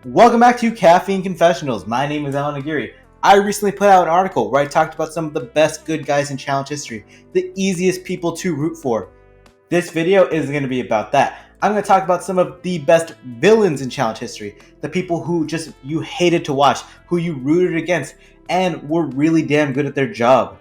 Welcome back to Caffeine Confessionals. My name is Allan. I recently put out an article where I talked about some of the best good guys in challenge history, the easiest people to root for. This video is going to be about that. I'm going to talk about some of the best villains in challenge history, the people who just you hated to watch, who you rooted against, and were really damn good at their job.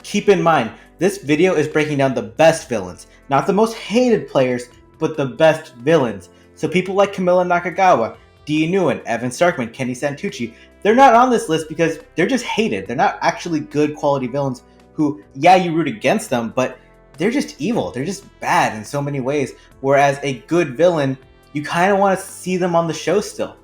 Keep in mind, this video is breaking down the best villains, not the most hated players, but the best villains. So people like Camilla Nakagawa, Dee Nguyen, Evan Starkman, Kenny Santucci, they're not on this list because they're just hated. They're not actually good quality villains who, yeah, you root against them, but they're just evil. They're just bad in so many ways. Whereas a good villain, you kind of want to see them on the show still.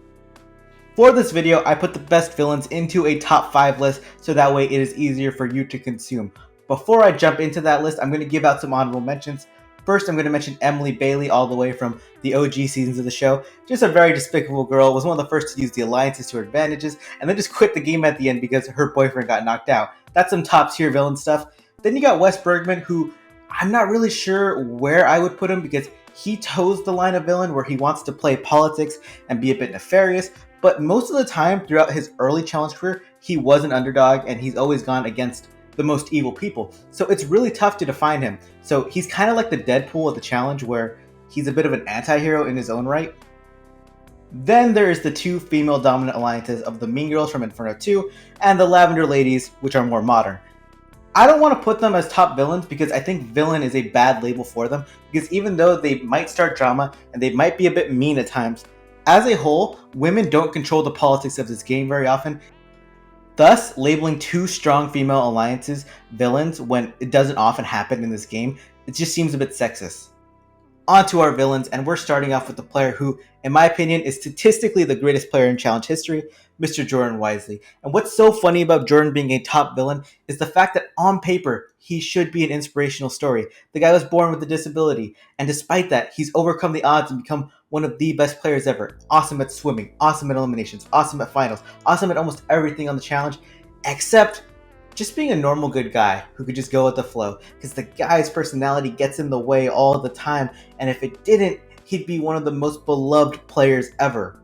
For this video, I put the best villains into a top 5 list so that way it is easier for you to consume. Before I jump into that list, I'm going to give out some honorable mentions. First, I'm going to mention Emily Bailey, all the way from the OG seasons of the show. Just a very despicable girl, was one of the first to use the alliances to her advantages, and then just quit the game at the end because her boyfriend got knocked out. That's some top tier villain stuff. Then you got Wes Bergman, who I'm not really sure where I would put him because he toes the line of villain where he wants to play politics and be a bit nefarious, but most of the time throughout his early challenge career, he was an underdog and he's always gone against the most evil people. So it's really tough to define him. So he's kind of like the Deadpool of the challenge where he's a bit of an anti-hero in his own right. Then there is the two female dominant alliances of the Mean Girls from Inferno 2 and the Lavender Ladies, which are more modern. I don't want to put them as top villains because I think villain is a bad label for them, because even though they might start drama and they might be a bit mean at times, as a whole, women don't control the politics of this game very often. Thus, labeling two strong female alliances villains when it doesn't often happen in this game, it just seems a bit sexist. On to our villains, and we're starting off with the player who, in my opinion, is statistically the greatest player in challenge history, Mr. Jordan Wisely. And what's so funny about Jordan being a top villain is the fact that on paper, he should be an inspirational story. The guy was born with a disability, and despite that, he's overcome the odds and become one of the best players ever. Awesome at swimming, awesome at eliminations, awesome at finals, awesome at almost everything on the challenge, except just being a normal good guy who could just go with the flow, because the guy's personality gets in the way all the time, and if it didn't, he'd be one of the most beloved players ever.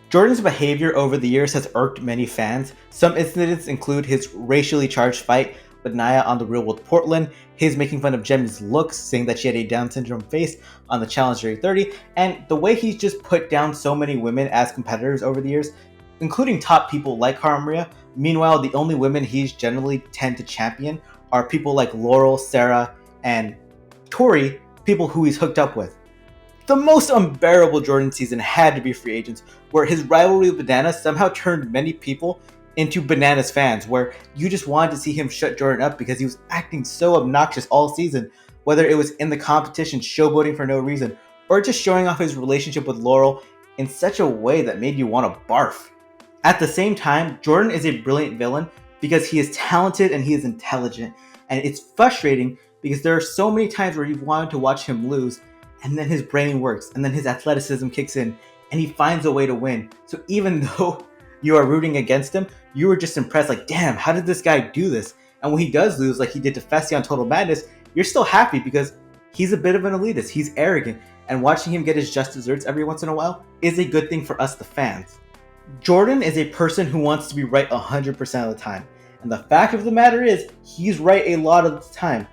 Jordan's behavior over the years has irked many fans. Some incidents include his racially charged fight with Naya on the Real World Portland, his making fun of Jemmy's looks, saying that she had a Down syndrome face on the Challenge Jury 30, and the way he's just put down so many women as competitors over the years, including top people like Cara Maria. Meanwhile, the only women he's generally tend to champion are people like Laurel, Sarah, and Tori, people who he's hooked up with. The most unbearable Jordan season had to be Free Agents, where his rivalry with Bananas somehow turned many people into Bananas fans, where you just wanted to see him shut Jordan up because he was acting so obnoxious all season, whether it was in the competition showboating for no reason, or just showing off his relationship with Laurel in such a way that made you want to barf. At the same time, Jordan is a brilliant villain because he is talented and he is intelligent, and it's frustrating because there are so many times where you've wanted to watch him lose, and then his brain works, and then his athleticism kicks in, and he finds a way to win. So even though you are rooting against him, you were just impressed, like, damn, how did this guy do this? And when he does lose, like he did to Fessy on Total Madness, you're still happy because he's a bit of an elitist, he's arrogant, and watching him get his just desserts every once in a while is a good thing for us, the fans. Jordan is a person who wants to be right 100% of the time, and the fact of the matter is, he's right a lot of the time.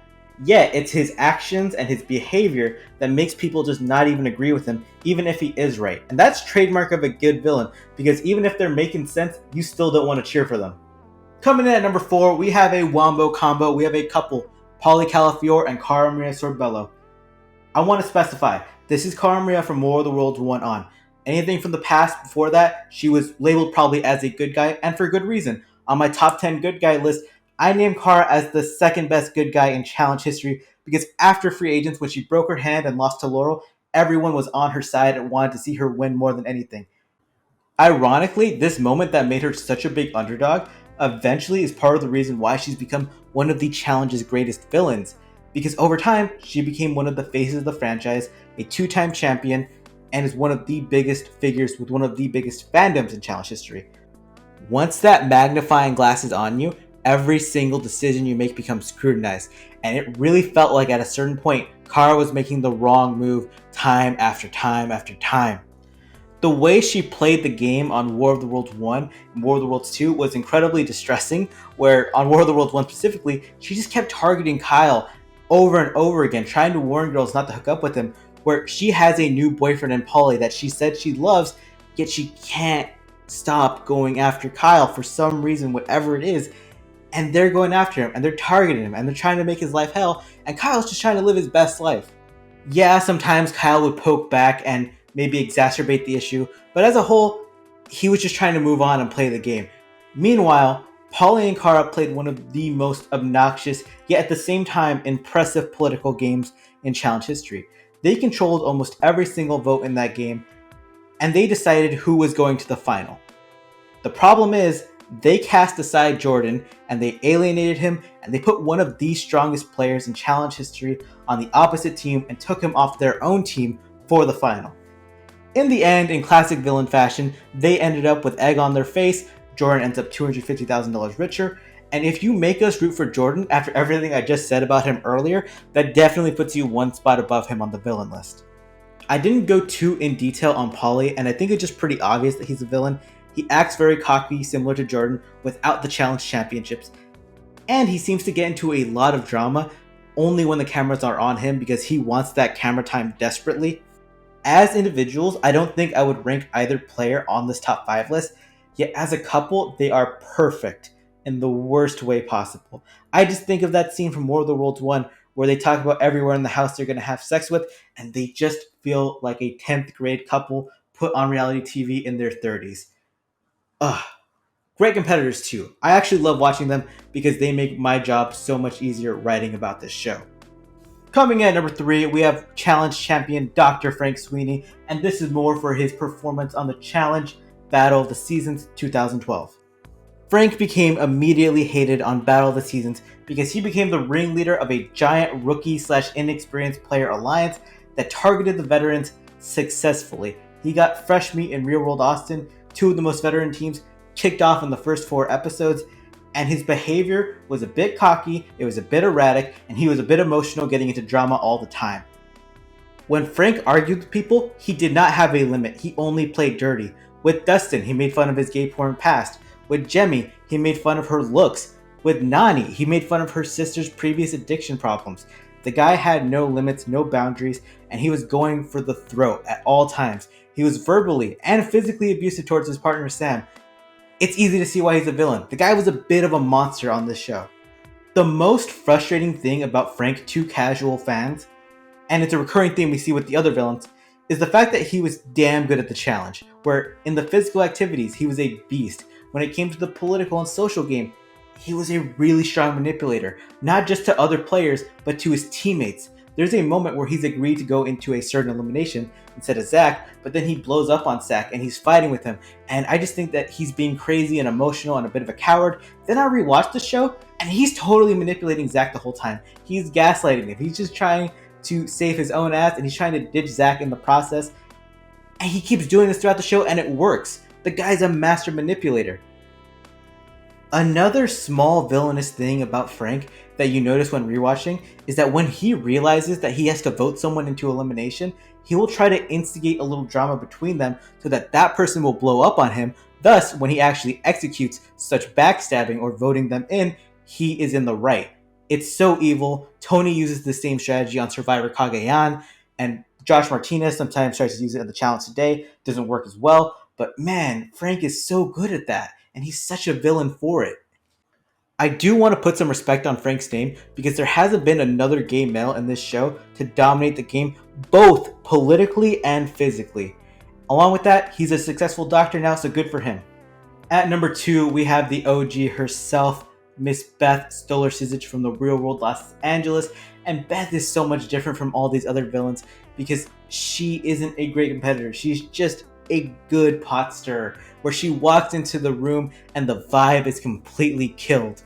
Yet, it's his actions and his behavior that makes people just not even agree with him, even if he is right. And that's trademark of a good villain, because even if they're making sense, you still don't want to cheer for them. Coming in at number 4, we have a wombo combo. We have a couple, Paulie Calafiore and Cara Maria Sorbello. I want to specify, this is Cara Maria from War of the Worlds 1 on. Anything from the past before that, she was labeled probably as a good guy, and for good reason. On my top 10 good guy list, I named Cara as the second best good guy in challenge history because after Free Agents, when she broke her hand and lost to Laurel, everyone was on her side and wanted to see her win more than anything. Ironically, this moment that made her such a big underdog eventually is part of the reason why she's become one of the challenge's greatest villains, because over time, she became one of the faces of the franchise, a 2-time champion, and is one of the biggest figures with one of the biggest fandoms in challenge history. Once that magnifying glass is on you, every single decision you make becomes scrutinized, and it really felt like at a certain point, Cara was making the wrong move time after time after time. The way she played the game on War of the Worlds 1 and War of the Worlds 2 was incredibly distressing, where on War of the Worlds 1 specifically, she just kept targeting Kyle over and over again, trying to warn girls not to hook up with him, where she has a new boyfriend in Paulie that she said she loves, yet she can't stop going after Kyle for some reason, whatever it is, and they're going after him, and they're targeting him, and they're trying to make his life hell, and Kyle's just trying to live his best life. Yeah, sometimes Kyle would poke back and maybe exacerbate the issue, but as a whole, he was just trying to move on and play the game. Meanwhile, Paulie and Kara played one of the most obnoxious, yet at the same time impressive political games in challenge history. They controlled almost every single vote in that game, and they decided who was going to the final. The problem is, they cast aside Jordan, and they alienated him, and they put one of the strongest players in challenge history on the opposite team and took him off their own team for the final. In the end, in classic villain fashion, they ended up with egg on their face. Jordan ends up $250,000 richer, and if you make us root for Jordan after everything I just said about him earlier, that definitely puts you one spot above him on the villain list. I didn't go too in detail on Paulie, and I think it's just pretty obvious that he's a villain. He acts very cocky, similar to Jordan, without the challenge championships, and he seems to get into a lot of drama only when the cameras are on him because he wants that camera time desperately. As individuals, I don't think I would rank either player on this top 5 list, yet as a couple, they are perfect in the worst way possible. I just think of that scene from War of the Worlds 1 where they talk about everywhere in the house they're going to have sex with, and they just feel like a 10th grade couple put on reality TV in their 30s. Ugh. Great competitors too. I actually love watching them because they make my job so much easier writing about this show. Coming in at number 3, we have challenge champion Dr. Frank Sweeney, and this is more for his performance on the Challenge Battle of the Seasons 2012. Frank became immediately hated on Battle of the Seasons because he became the ringleader of a giant rookie/inexperienced player alliance that targeted the veterans successfully. He got fresh meat in Real World Austin, 2 of the most veteran teams, kicked off in the first 4 episodes, and his behavior was a bit cocky, it was a bit erratic, and he was a bit emotional, getting into drama all the time. When Frank argued with people, he did not have a limit, he only played dirty. With Dustin, he made fun of his gay porn past. With Jemmy, he made fun of her looks. With Nani, he made fun of her sister's previous addiction problems. The guy had no limits, no boundaries, and he was going for the throat at all times. He was verbally and physically abusive towards his partner Sam. It's easy to see why he's a villain. The guy was a bit of a monster on this show. The most frustrating thing about Frank to casual fans, and it's a recurring theme we see with the other villains, is the fact that he was damn good at the challenge, where in the physical activities, he was a beast. When it came to the political and social game, he was a really strong manipulator, not just to other players, but to his teammates. There's a moment where he's agreed to go into a certain elimination instead of Zach, but then he blows up on Zach and he's fighting with him. And I just think that he's being crazy and emotional and a bit of a coward. Then I rewatched the show and he's totally manipulating Zach the whole time. He's gaslighting him. He's just trying to save his own ass and he's trying to ditch Zach in the process. And he keeps doing this throughout the show and it works. The guy's a master manipulator. Another small villainous thing about Frank that you notice when rewatching is that when he realizes that he has to vote someone into elimination, he will try to instigate a little drama between them so that that person will blow up on him. Thus, when he actually executes such backstabbing or voting them in, he is in the right. It's so evil. Tony uses the same strategy on Survivor Cagayan, and Josh Martinez sometimes tries to use it in the challenge today. Doesn't work as well, but man, Frank is so good at that, and he's such a villain for it. I do want to put some respect on Frank's name because there hasn't been another gay male in this show to dominate the game both politically and physically. Along with that, he's a successful doctor now, so good for him. At number 2, we have the OG herself, Miss Beth Stolar-Sizich from the Real World Los Angeles. And Beth is so much different from all these other villains because she isn't a great competitor. She's just a good pot stirrer, where she walks into the room and the vibe is completely killed.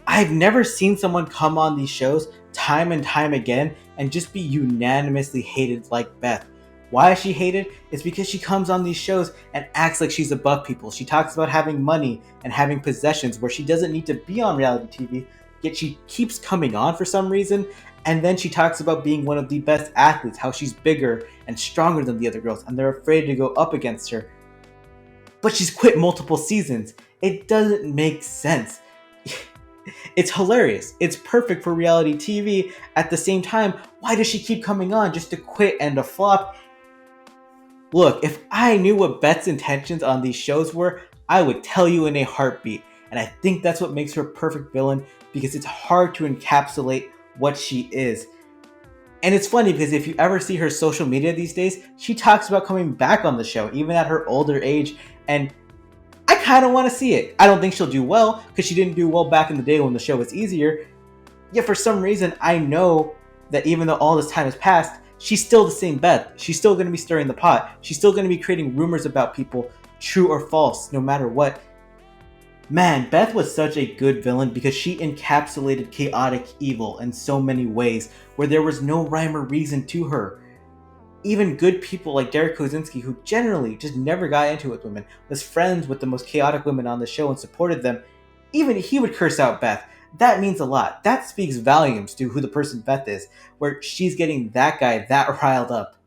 I've never seen someone come on these shows time and time again and just be unanimously hated like Beth. Why is she hated? It's because she comes on these shows and acts like she's above people. She talks about having money and having possessions where she doesn't need to be on reality TV, yet she keeps coming on for some reason. And then she talks about being one of the best athletes, how she's bigger and stronger than the other girls, and they're afraid to go up against her. But she's quit multiple seasons. It doesn't make sense. It's hilarious. It's perfect for reality TV. At the same time, why does she keep coming on just to quit and to flop? Look, if I knew what Beth's intentions on these shows were, I would tell you in a heartbeat. And I think that's what makes her a perfect villain, because it's hard to encapsulate what she is. And it's funny because if you ever see her social media these days, she talks about coming back on the show, even at her older age. And I kind of want to see it. I don't think she'll do well, because she didn't do well back in the day when the show was easier. Yet for some reason, I know that even though all this time has passed, she's still the same Beth. She's still going to be stirring the pot. She's still going to be creating rumors about people, true or false, no matter what. Man, Beth was such a good villain because she encapsulated chaotic evil in so many ways where there was no rhyme or reason to her. Even good people like Derek Kosinski, who generally just never got into it with women, was friends with the most chaotic women on the show and supported them, even he would curse out Beth. That means a lot. That speaks volumes to who the person Beth is, where she's getting that guy that riled up.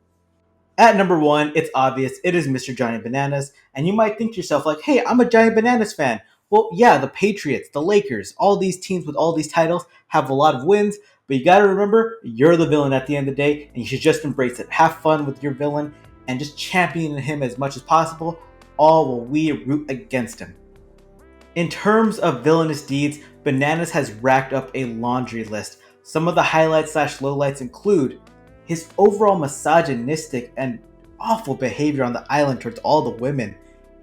At number 1, it's obvious, it is Mr. Johnny Bananas, and you might think to yourself like, hey, I'm a Johnny Bananas fan. Well, yeah, the Patriots, the Lakers, all these teams with all these titles have a lot of wins, but you gotta remember, you're the villain at the end of the day, and you should just embrace it. Have fun with your villain, and just champion him as much as possible, all while we root against him. In terms of villainous deeds, Bananas has racked up a laundry list. Some of the highlights / lowlights include his overall misogynistic and awful behavior on the island towards all the women,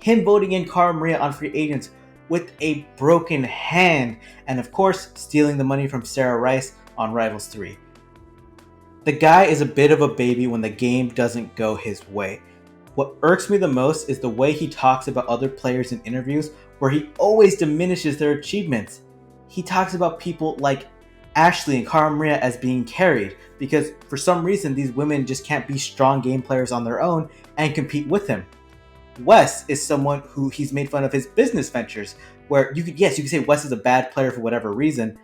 him voting in Cara Maria on free agents with a broken hand, and of course, stealing the money from Sarah Rice on Rivals 3. The guy is a bit of a baby when the game doesn't go his way. What irks me the most is the way he talks about other players in interviews, where he always diminishes their achievements. He talks about people like Ashley and Cara Maria as being carried, because for some reason these women just can't be strong game players on their own and compete with him. Wes is someone who he's made fun of his business ventures, where you could say Wes is a bad player for whatever reason,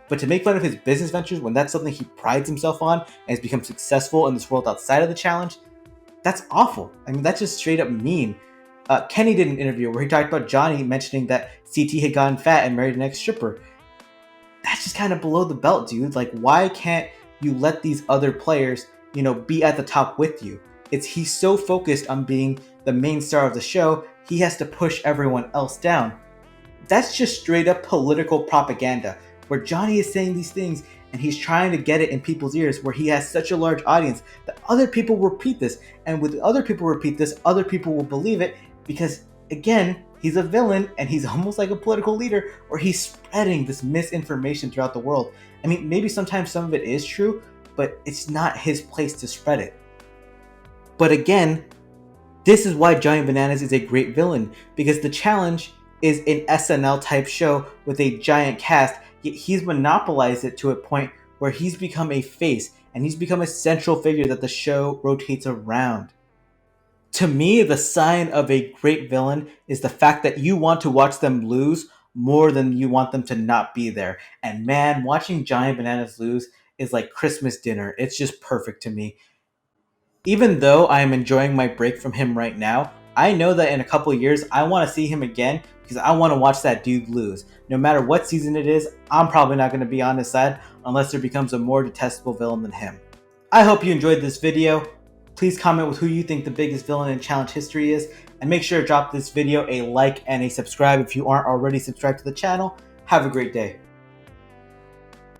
but to make fun of his business ventures when that's something he prides himself on and has become successful in this world outside of the challenge, that's awful. I mean, that's just straight up mean. Kenny did an interview where he talked about Johnny mentioning that CT had gotten fat and married an ex-stripper. That's just kind of below the belt, dude. Like, why can't you let these other players, be at the top with you? He's so focused on being the main star of the show, he has to push everyone else down. That's just straight up political propaganda, where Johnny is saying these things and he's trying to get it in people's ears, where he has such a large audience that other people repeat this. And with other people repeat this, other people will believe it because, again, he's a villain and he's almost like a political leader, where he's spreading this misinformation throughout the world. I mean, maybe sometimes some of it is true, but it's not his place to spread it. But again, this is why Johnny Bananas is a great villain, because the challenge is an SNL type show with a giant cast, yet he's monopolized it to a point where he's become a face and he's become a central figure that the show rotates around. To me, the sign of a great villain is the fact that you want to watch them lose more than you want them to not be there. And man, watching Johnny Bananas lose is like Christmas dinner. It's just perfect to me. Even though I am enjoying my break from him right now, I know that in a couple years, I want to see him again because I want to watch that dude lose. No matter what season it is, I'm probably not going to be on his side unless there becomes a more detestable villain than him. I hope you enjoyed this video. Please comment with who you think the biggest villain in challenge history is, and make sure to drop this video a like and a subscribe if you aren't already subscribed to the channel. Have a great day.